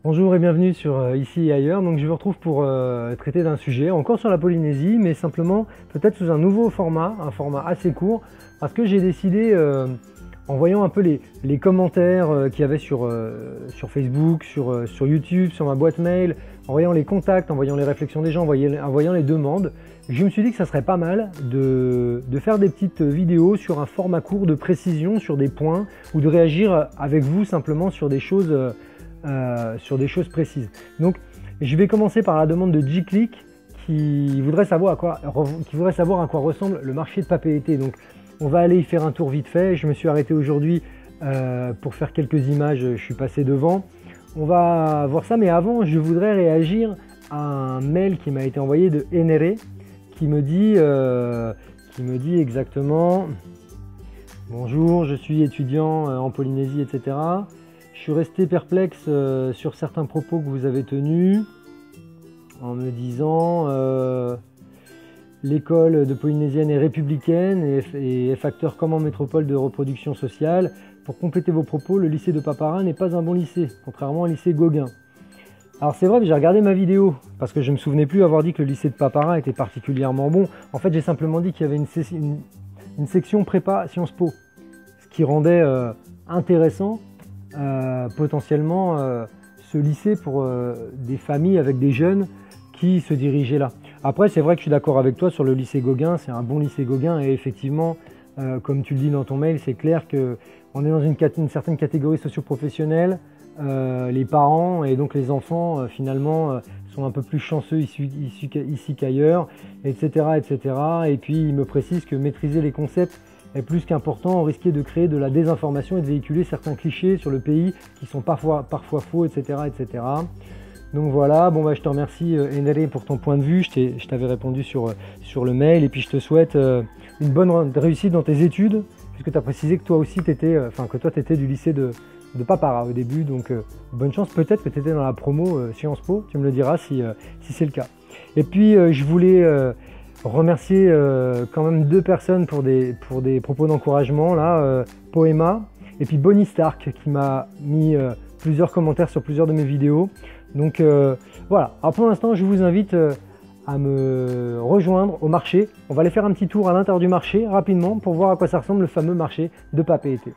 Bonjour et bienvenue sur Ici et ailleurs. Donc je vous retrouve pour traiter d'un sujet encore sur la Polynésie, mais simplement peut-être sous un nouveau format, un format assez court, parce que j'ai décidé, en voyant un peu les commentaires qu'il y avait sur Facebook, sur YouTube, sur ma boîte mail, en voyant les contacts, en voyant les réflexions des gens, en voyant les demandes, je me suis dit que ça serait pas mal de faire des petites vidéos sur un format court de précision sur des points, ou de réagir avec vous simplement sur des choses précises. Donc je vais commencer par la demande de G-Click qui voudrait savoir à quoi ressemble le marché de Papeete. Donc on va aller y faire un tour vite fait. Je me suis arrêté aujourd'hui pour faire quelques images, je suis passé devant. On va voir ça, mais avant je voudrais réagir à un mail qui m'a été envoyé de Enere qui me dit exactement: bonjour, je suis étudiant en Polynésie, etc. Je suis resté perplexe sur certains propos que vous avez tenus en me disant l'école de Polynésienne est républicaine et est facteur comme en métropole de reproduction sociale. Pour compléter vos propos, le lycée de Papara n'est pas un bon lycée, contrairement au lycée Gauguin. Alors c'est vrai, j'ai regardé ma vidéo parce que je ne me souvenais plus avoir dit que le lycée de Papara était particulièrement bon. En fait, j'ai simplement dit qu'il y avait une section prépa Sciences Po, ce qui rendait intéressant potentiellement ce lycée pour des familles avec des jeunes qui se dirigeaient là. Après, c'est vrai que je suis d'accord avec toi sur le lycée Gauguin, c'est un bon lycée Gauguin et effectivement, comme tu le dis dans ton mail, c'est clair qu'on est dans une certaine catégorie socio-professionnelle. Les parents et donc les enfants finalement sont un peu plus chanceux ici qu'ailleurs, etc., etc. Et puis il me précise que maîtriser les concepts est plus qu'important, on risquait de créer de la désinformation et de véhiculer certains clichés sur le pays qui sont parfois faux, etc., etc. Donc voilà, bon bah je te remercie Enere pour ton point de vue, je t'avais répondu sur le mail, et puis je te souhaite une bonne réussite dans tes études, puisque tu as précisé que toi aussi t'étais du lycée de Papara au début, donc bonne chance, peut-être que tu étais dans la promo Sciences Po, tu me le diras si c'est le cas. Et puis je voulais remercier quand même deux personnes pour des propos d'encouragement, là, Poema et puis Bonnie Stark qui m'a mis plusieurs commentaires sur plusieurs de mes vidéos. Donc voilà, alors pour l'instant je vous invite à me rejoindre au marché. On va aller faire un petit tour à l'intérieur du marché rapidement pour voir à quoi ça ressemble le fameux marché de Papeete.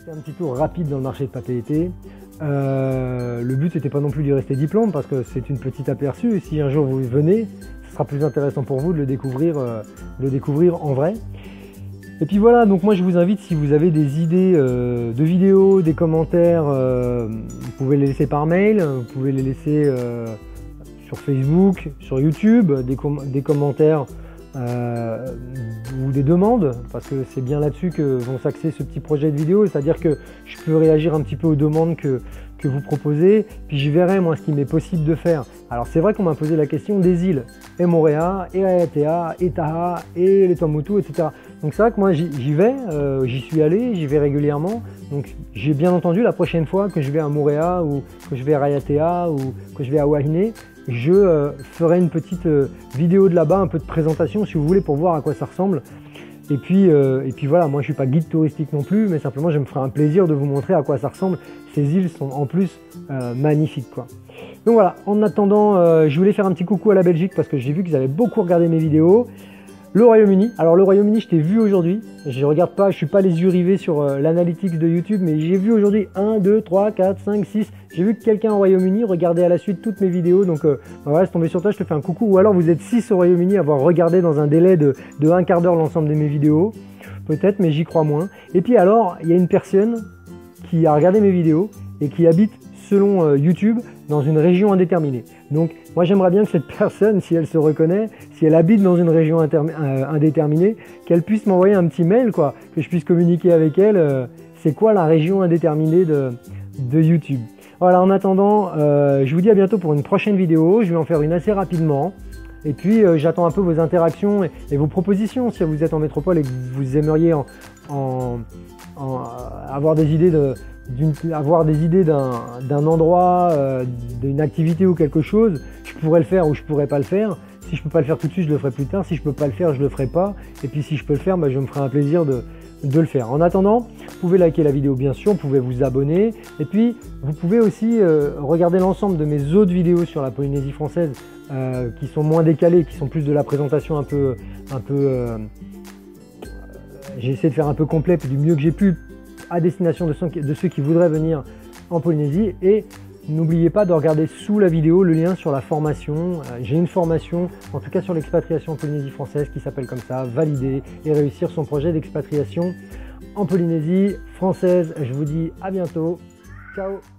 Un petit tour rapide dans le marché de Papeete. Le but n'était pas non plus d'y rester diplôme parce que c'est une petite aperçu. Si un jour vous venez, ce sera plus intéressant pour vous de le découvrir en vrai. Et puis voilà, donc moi je vous invite, si vous avez des idées de vidéos, des commentaires, vous pouvez les laisser par mail, vous pouvez les laisser sur Facebook, sur YouTube, des commentaires ou des demandes, parce que c'est bien là-dessus que vont s'axer ce petit projet de vidéo, c'est-à-dire que je peux réagir un petit peu aux demandes que vous proposez, puis je verrai moi ce qu'il m'est possible de faire. Alors c'est vrai qu'on m'a posé la question des îles, et Moorea, et Raiatea, et Taha, et les Tuamotu, etc. Donc c'est vrai que moi j'y vais, j'y suis allé, j'y vais régulièrement, donc j'ai bien entendu la prochaine fois que je vais à Moorea, ou que je vais à Raiatea, ou que je vais à Wahine, je ferai une petite vidéo de là-bas, un peu de présentation si vous voulez, pour voir à quoi ça ressemble. Et puis voilà, moi je suis pas guide touristique non plus, mais simplement je me ferai un plaisir de vous montrer à quoi ça ressemble. Ces îles sont en plus magnifiques, quoi. Donc voilà, en attendant, je voulais faire un petit coucou à la Belgique parce que j'ai vu qu'ils avaient beaucoup regardé mes vidéos. Le Royaume-Uni, alors le Royaume-Uni je t'ai vu aujourd'hui, je regarde pas, je suis pas les yeux rivés sur l'analytics de YouTube, mais j'ai vu aujourd'hui 1, 2, 3, 4, 5, 6, j'ai vu que quelqu'un au Royaume-Uni regardait à la suite toutes mes vidéos, donc voilà, c'est tombé sur toi, je te fais un coucou, ou alors vous êtes 6 au Royaume-Uni à avoir regardé dans un délai de un quart d'heure l'ensemble de mes vidéos, peut-être, mais j'y crois moins. Et puis alors, il y a une personne qui a regardé mes vidéos et qui habite, selon YouTube, dans une région indéterminée. Donc moi j'aimerais bien que cette personne, si elle se reconnaît, si elle habite dans une région indéterminée, qu'elle puisse m'envoyer un petit mail, quoi, que je puisse communiquer avec elle. C'est quoi la région indéterminée de YouTube? Voilà, en attendant, je vous dis à bientôt pour une prochaine vidéo. Je vais en faire une assez rapidement. Et puis j'attends un peu vos interactions et vos propositions si vous êtes en métropole et que vous aimeriez avoir des idées d'un endroit, d'une activité ou quelque chose. Je pourrais le faire ou je pourrais pas le faire. Si je peux pas le faire tout de suite, je le ferai plus tard. Si je peux pas le faire, je le ferai pas. Et puis si je peux le faire, je me ferai un plaisir de le faire. En attendant, vous pouvez liker la vidéo bien sûr, vous pouvez vous abonner et puis vous pouvez aussi regarder l'ensemble de mes autres vidéos sur la Polynésie française qui sont moins décalées, qui sont plus de la présentation un peu j'ai essayé de faire un peu complet du mieux que j'ai pu à destination de ceux qui voudraient venir en Polynésie. Et n'oubliez pas de regarder sous la vidéo le lien sur la formation. J'ai une formation, en tout cas sur l'expatriation en Polynésie française, qui s'appelle comme ça, valider et réussir son projet d'expatriation en Polynésie française. Je vous dis à bientôt. Ciao.